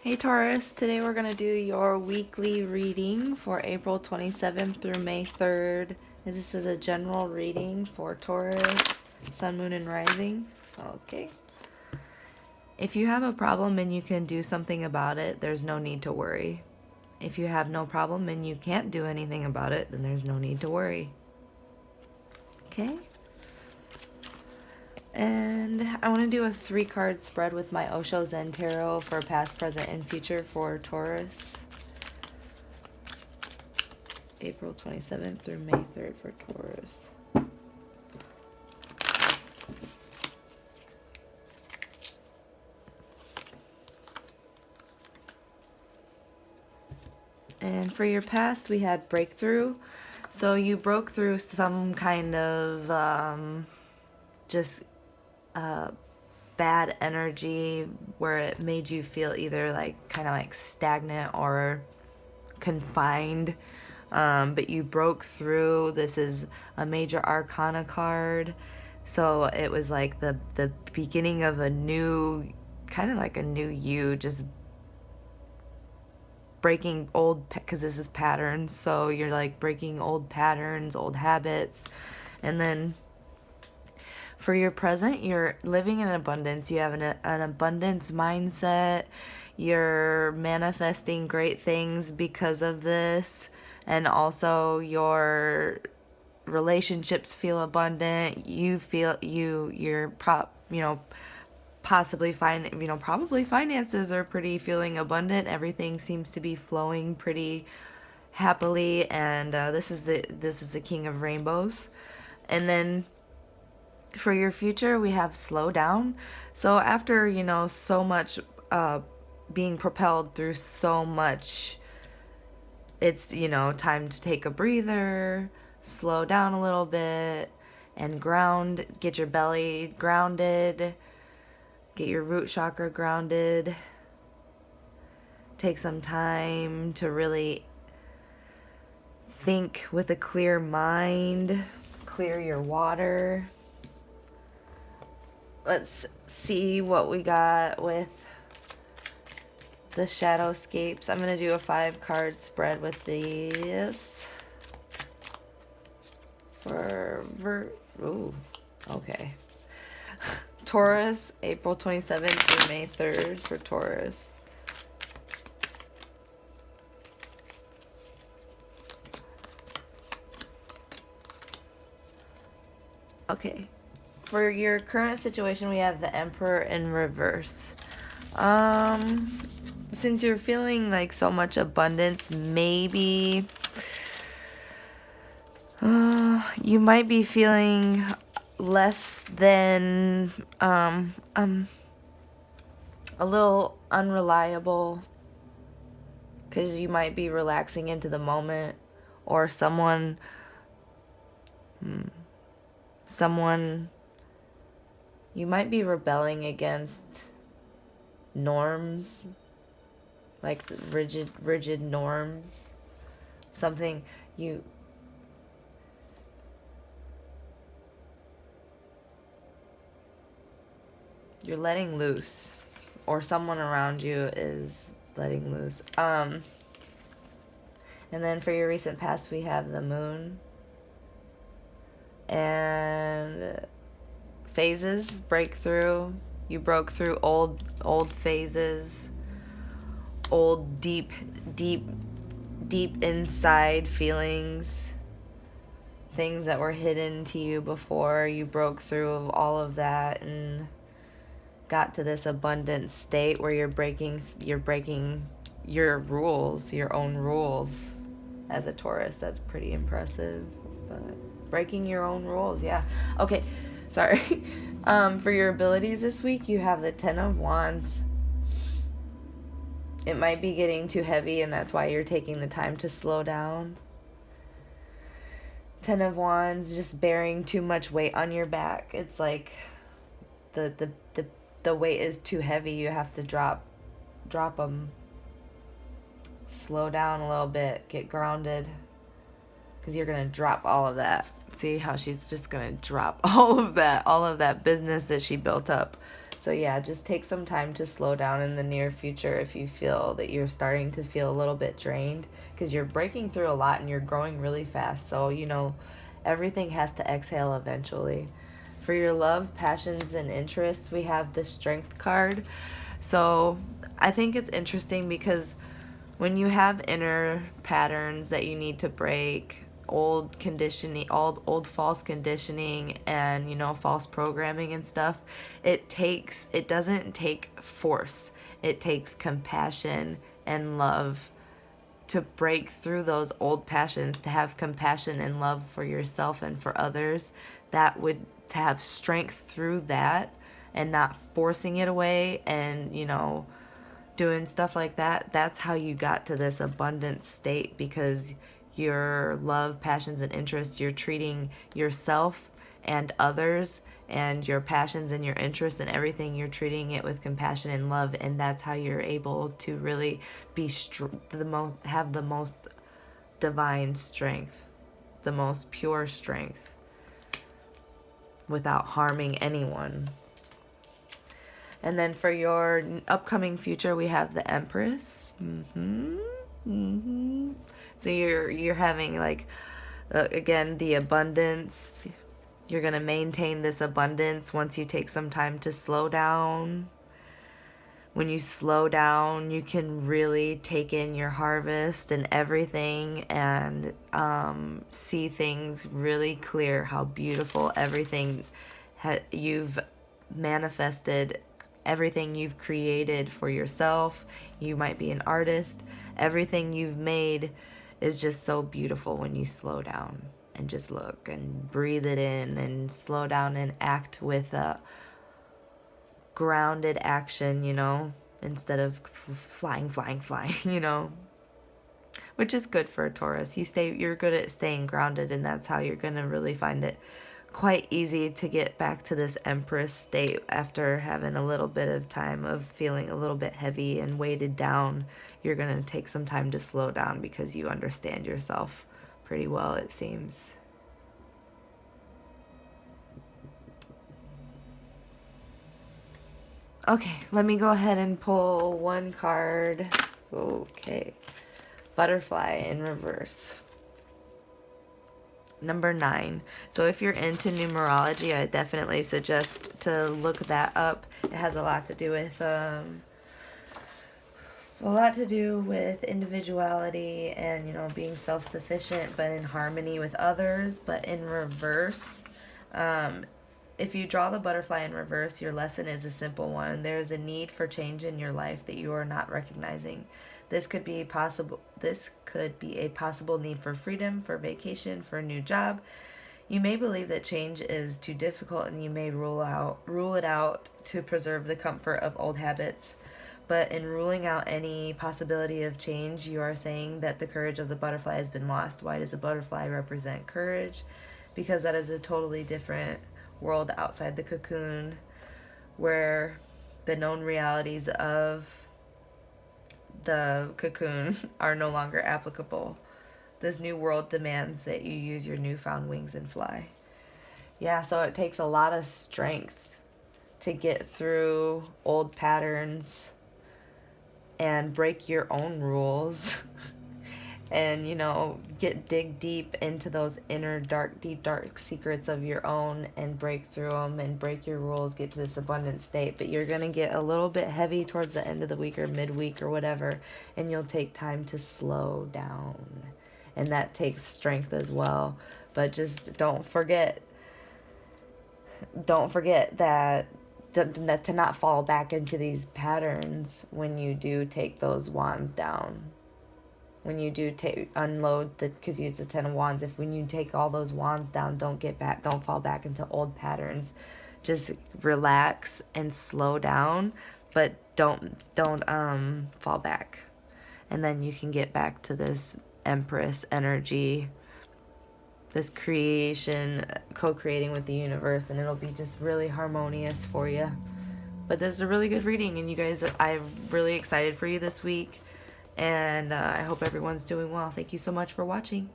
Hey Taurus, today we're going to do your weekly reading for April 27th through May 3rd. This is a general reading for Taurus, Sun, Moon, and Rising. Okay. If you have a problem and you can do something about it, there's no need to worry. If you have no problem and you can't do anything about it, then there's no need to worry. Okay? And I want to do a 3-card spread with my Osho Zen Tarot for past, present, and future for Taurus. April 27th through May 3rd for Taurus. And for your past, we had breakthrough. So you broke through some kind of just bad energy where it made you feel either like kind of like stagnant or confined, but you broke through. This is a major arcana card, so it was like the beginning of a new, kind of like a new you, just breaking old, because this is patterns, so you're like breaking old patterns, old habits. And then for your present, you're living in abundance. You have an abundance mindset. You're manifesting great things because of this. And also your relationships feel abundant. You feel possibly probably finances are pretty feeling abundant. Everything seems to be flowing pretty happily, and this is the King of Rainbows. And then for your future, we have slow down. So after, so much being propelled through so much, it's, time to take a breather, slow down a little bit, and get your belly grounded, get your root chakra grounded. Take some time to really think with a clear mind, clear your water. Let's see what we got with the Shadowscapes. I'm going to do a 5-card spread with these. Okay. Taurus, April 27th through May 3rd for Taurus. Okay. For your current situation, we have the Emperor in reverse. Since you're feeling like so much abundance, maybe you might be feeling less than a little unreliable, because you might be relaxing into the moment, or someone you might be rebelling against norms, like rigid norms. Something you're letting loose, or someone around you is letting loose. And then for your recent past, we have the Moon and phases, breakthrough. You broke through old phases, old deep inside feelings, things that were hidden to you before. You broke through all of that and got to this abundant state where you're breaking your rules, your own rules. As a Taurus, that's pretty impressive. But breaking your own rules, yeah. Okay, sorry. For your abilities this week, you have the 10 of Wands. It might be getting too heavy, and that's why you're taking the time to slow down. 10 of Wands, just bearing too much weight on your back. It's like the weight is too heavy. You have to drop them. Slow down a little bit. Get grounded, because you're going to drop all of that. See how she's just going to drop all of that business that she built up. So yeah, just take some time to slow down in the near future if you feel that you're starting to feel a little bit drained, because you're breaking through a lot and you're growing really fast. So, you know, everything has to exhale eventually. For your love, passions, and interests, we have the Strength card. So I think it's interesting because when you have inner patterns that you need to break, old conditioning, old false conditioning, and, you know, false programming and stuff, it doesn't take force. It takes compassion and love to break through those old passions, to have compassion and love for yourself and for others. To have strength through that and not forcing it away and, you know, doing stuff like that. That's how you got to this abundant state, because your love, passions, and interests, you're treating yourself and others and your passions and your interests and everything, you're treating it with compassion and love, and that's how you're able to really be have the most divine strength, the most pure strength, without harming anyone. And then for your upcoming future, we have the Empress. So you're having, like, again, the abundance. You're going to maintain this abundance once you take some time to slow down. When you slow down, you can really take in your harvest and everything, and see things really clear, how beautiful everything you've manifested, everything you've created for yourself. You might be an artist. Everything you've made is just so beautiful when you slow down and just look and breathe it in and slow down and act with a grounded action, you know, instead of flying, you know, which is good for a Taurus. You're good at staying grounded, and that's how you're going to really find it quite easy to get back to this Empress state after having a little bit of time of feeling a little bit heavy and weighted down. You're going to take some time to slow down because you understand yourself pretty well, it seems. Okay, let me go ahead and pull one card. Okay. Butterfly in reverse. Number 9. So if you're into numerology, I definitely suggest to look that up. It has a lot to do with individuality and, you know, being self-sufficient but in harmony with others. But in reverse, if you draw the butterfly in reverse, your lesson is a simple one. There is a need for change in your life that you are not recognizing. This could be a possible need for freedom, for vacation, for a new job. You may believe that change is too difficult, and you may rule it out to preserve the comfort of old habits. But in ruling out any possibility of change, you are saying that the courage of the butterfly has been lost. Why does the butterfly represent courage? Because that is a totally different world outside the cocoon, where the known realities of the cocoon are no longer applicable. This new world demands that you use your newfound wings and fly. Yeah, so it takes a lot of strength to get through old patterns and break your own rules and, you know, dig deep into those inner deep dark secrets of your own and break through them and break your rules, get to this abundant state. But you're going to get a little bit heavy towards the end of the week or midweek or whatever, and you'll take time to slow down. And that takes strength as well. But just don't forget that to not fall back into these patterns when you do take those wands down. When you do unload because it's a 10 of wands, when you take all those wands down, don't fall back into old patterns. Just relax and slow down, but don't fall back. And then you can get back to this Empress energy, this creation, co-creating with the universe, and it'll be just really harmonious for you. But this is a really good reading, and you guys, I'm really excited for you this week. And I hope everyone's doing well. Thank you so much for watching.